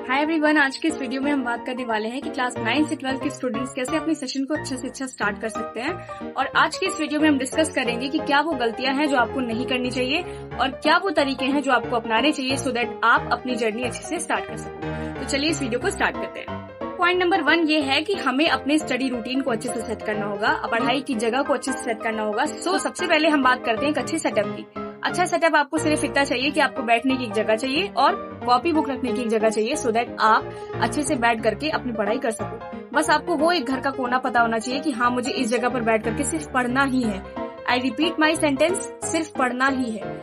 Hi everyone, आज के इस वीडियो में हम बात करने वाले हैं कि क्लास 9 से 12 के स्टूडेंट्स कैसे अपने सेशन को अच्छे से अच्छा स्टार्ट कर सकते हैं। और आज के इस वीडियो में हम डिस्कस करेंगे कि क्या वो गलतियां हैं जो आपको नहीं करनी चाहिए और क्या वो तरीके हैं जो आपको अपनाने चाहिए सो दैट आप अपनी जर्नी अच्छे से स्टार्ट कर सकें। तो चलिए इस वीडियो को स्टार्ट करते हैं। पॉइंट नंबर 1 ये है कि हमें अपने स्टडी रूटीन को अच्छे से सेट करना होगा, पढ़ाई की जगह को अच्छे से सेट करना होगा। सबसे पहले हम बात करते हैं एक अच्छे सेटअप की। अच्छा सेटअप आपको सिर्फ इतना चाहिए कि आपको बैठने की एक जगह चाहिए और कॉपी बुक रखने की एक जगह चाहिए सो दैट आप अच्छे से बैठ करके अपनी पढ़ाई कर सको। बस आपको वो एक घर का कोना पता होना चाहिए कि हाँ, मुझे इस जगह पर बैठ करके सिर्फ पढ़ना ही है। आई रिपीट माई सेंटेंस, सिर्फ पढ़ना ही है।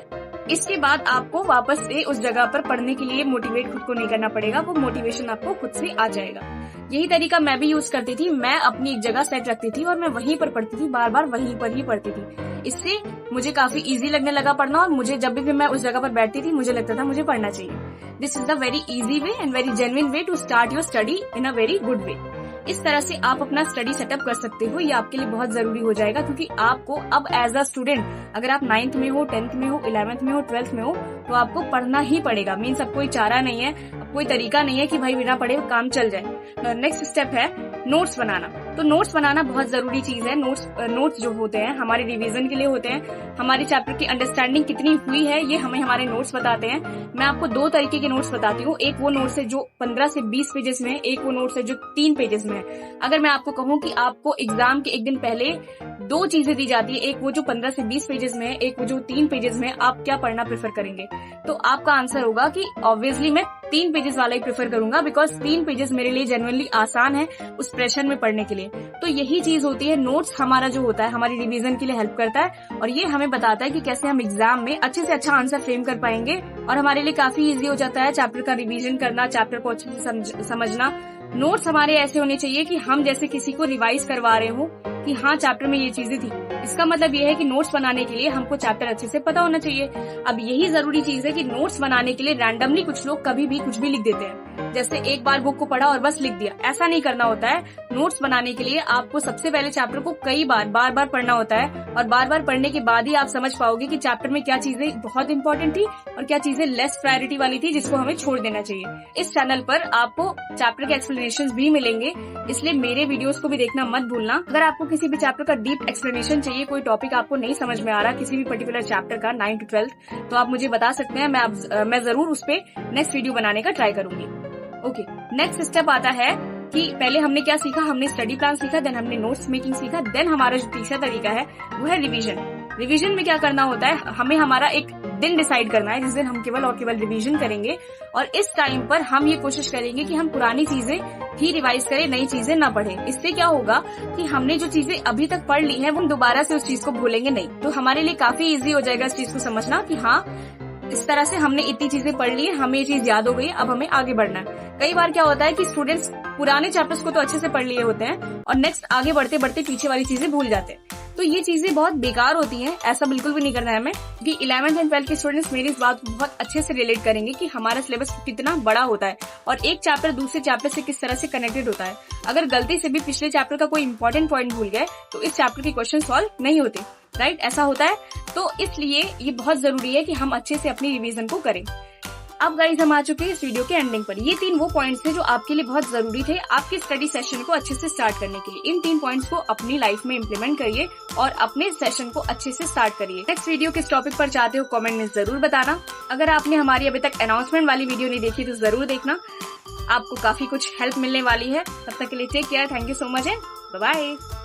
इसके बाद आपको वापस से उस जगह पर पढ़ने के लिए मोटिवेट खुद को नहीं करना पड़ेगा, वो मोटिवेशन आपको खुद से आ जाएगा। यही तरीका मैं भी यूज करती थी। मैं अपनी एक जगह सेट रखती थी और मैं वहीं पर पढ़ती थी, बार बार वहीं पर ही पढ़ती थी। इससे मुझे काफी इजी लगने लगा पढ़ना और मुझे जब भी मैं उस जगह पर बैठती थी मुझे लगता था मुझे पढ़ना चाहिए। This is the very easy way and very genuine way to start your study in a very good way. इस तरह से आप अपना स्टडी सेटअप कर सकते हो। ये आपके लिए बहुत जरूरी हो जाएगा क्योंकि आपको अब एज अ स्टूडेंट, अगर आप 9th में हो, 10th में हो, 11th में हो, 12th में हो, तो आपको पढ़ना ही पड़ेगा। मीन्स अब कोई चारा नहीं है, अब कोई तरीका नहीं है कि भाई बिना पढ़े काम चल जाए। नेक्स्ट स्टेप है नोट्स बनाना। तो नोट्स बनाना बहुत जरूरी चीज है। नोट्स जो होते हैं हमारे रिवीजन के लिए होते हैं। हमारे चैप्टर की अंडरस्टैंडिंग कितनी हुई है ये हमें हमारे नोट्स बताते हैं। मैं आपको 2 तरीके के नोट्स बताती हूँ। एक वो नोट्स है जो 15 से 20 पेजेस में है, एक वो नोट्स है जो 3 पेजेस में है। अगर मैं आपको कहूँ कि आपको एग्जाम के एक दिन पहले 2 चीजें दी जाती है, एक वो जो 15 से 20 पेजेस में है, एक वो जो 3 पेजेस में है, आप क्या पढ़ना प्रेफर करेंगे? तो आपका आंसर होगा कि ऑब्वियसली मैं 3 पेजेस वाला ही प्रेफर करूंगा बिकॉज 3 पेजेस मेरे लिए जेन्युइनली आसान है उस प्रेशर में पढ़ने के लिए। तो यही चीज होती है, नोट्स हमारा जो होता है हमारी रिवीजन के लिए हेल्प करता है और ये हमें बताता है कि कैसे हम एग्जाम में अच्छे से अच्छा आंसर फ्रेम कर पाएंगे और हमारे लिए काफी इजी हो जाता है चैप्टर का रिवीजन करना, चैप्टर को अच्छे से समझना। नोट्स हमारे ऐसे होने चाहिए कि हम जैसे किसी को रिवाइज करवा रहे हो कि हाँ चैप्टर में ये चीजें थी। इसका मतलब ये है कि नोट्स बनाने के लिए हमको चैप्टर अच्छे से पता होना चाहिए। अब यही जरूरी चीज है कि नोट्स बनाने के लिए रैंडमली कुछ लोग कभी भी कुछ भी लिख देते हैं, जैसे एक बार बुक को पढ़ा और बस लिख दिया। ऐसा नहीं करना होता है। नोट्स बनाने के लिए आपको सबसे पहले चैप्टर को कई बार बार पढ़ना होता है और बार बार पढ़ने के बाद ही आप समझ पाओगे कि चैप्टर में क्या चीजें बहुत इंपॉर्टेंट थी और क्या चीजें लेस प्रायोरिटी वाली थी जिसको हमें छोड़ देना चाहिए। इस चैनल पर आपको चैप्टर के एक्सप्लेनेशन भी मिलेंगे, इसलिए मेरे वीडियोस को भी देखना मत भूलना। अगर आपको किसी भी चैप्टर का डीप एक्सप्लेनेशन चाहिए, कोई टॉपिक आपको नहीं समझ में आ रहा किसी भी पर्टिकुलर चैप्टर का 9 to 12, तो आप मुझे बता सकते हैं। मैं जरूर उस पे नेक्स्ट वीडियो बनाने का ट्राई करूंगी। ओके, नेक्स्ट स्टेप आता है कि पहले हमने क्या सीखा, हमने स्टडी प्लान सीखा, देन हमने नोट्स मेकिंग सीखा, देन हमारा जो तीसरा तरीका है वो है रिवीजन। रिवीजन में क्या करना होता है, हमें हमारा एक दिन डिसाइड करना है जिस दिन हम केवल और केवल रिवीजन करेंगे और इस टाइम पर हम ये कोशिश करेंगे कि हम पुरानी चीजें ही रिवाइज करें, नई चीजें ना पढ़ें। इससे क्या होगा कि हमने जो चीजें अभी तक पढ़ ली हैं वो दोबारा से उस चीज को भूलेंगे नहीं। तो हमारे लिए काफी इजी हो जाएगा इस चीज को समझना कि हाँ, इस तरह से हमने इतनी चीजें पढ़ ली है, हमें ये चीज याद हो गई, अब हमें आगे बढ़ना है। कई बार क्या होता है कि स्टूडेंट्स पुराने चैप्टर्स को तो अच्छे से पढ़ लिए होते हैं और नेक्स्ट आगे बढ़ते बढ़ते पीछे वाली चीजें भूल जाते हैं। तो ये चीजें बहुत बेकार होती हैं, ऐसा बिल्कुल भी नहीं करना है हमें। क्योंकि 11th एंड 12th के स्टूडेंट्स मेरी इस बात को बहुत अच्छे से रिलेट करेंगे कि हमारा सिलेबस कितना बड़ा होता है और एक चैप्टर दूसरे चैप्टर से किस तरह से कनेक्टेड होता है। अगर गलती से भी पिछले चैप्टर का कोई इंपॉर्टेंट पॉइंट भूल गए तो इस चैप्टर के क्वेश्चन सॉल्व नहीं होते, राइट? ऐसा होता है। तो इसलिए ये बहुत जरूरी है कि हम अच्छे से अपनी रिवीजन को करें। अब गाइस हम आ चुके हैं इस वीडियो के एंडिंग पर। ये 3 वो पॉइंट्स थे जो आपके लिए बहुत जरूरी थे आपके स्टडी सेशन को अच्छे से स्टार्ट करने के लिए। इन 3 पॉइंट्स को अपनी लाइफ में इम्प्लीमेंट करिए और अपने सेशन को अच्छे से स्टार्ट करिए। नेक्स्ट वीडियो किस टॉपिक पर चाहते हो कमेंट में जरूर बताना। अगर आपने हमारी अभी तक अनाउंसमेंट वाली वीडियो नहीं देखी तो जरूर देखना, आपको काफी कुछ हेल्प मिलने वाली है। तब तक के लिए take care, thank you so much and bye bye.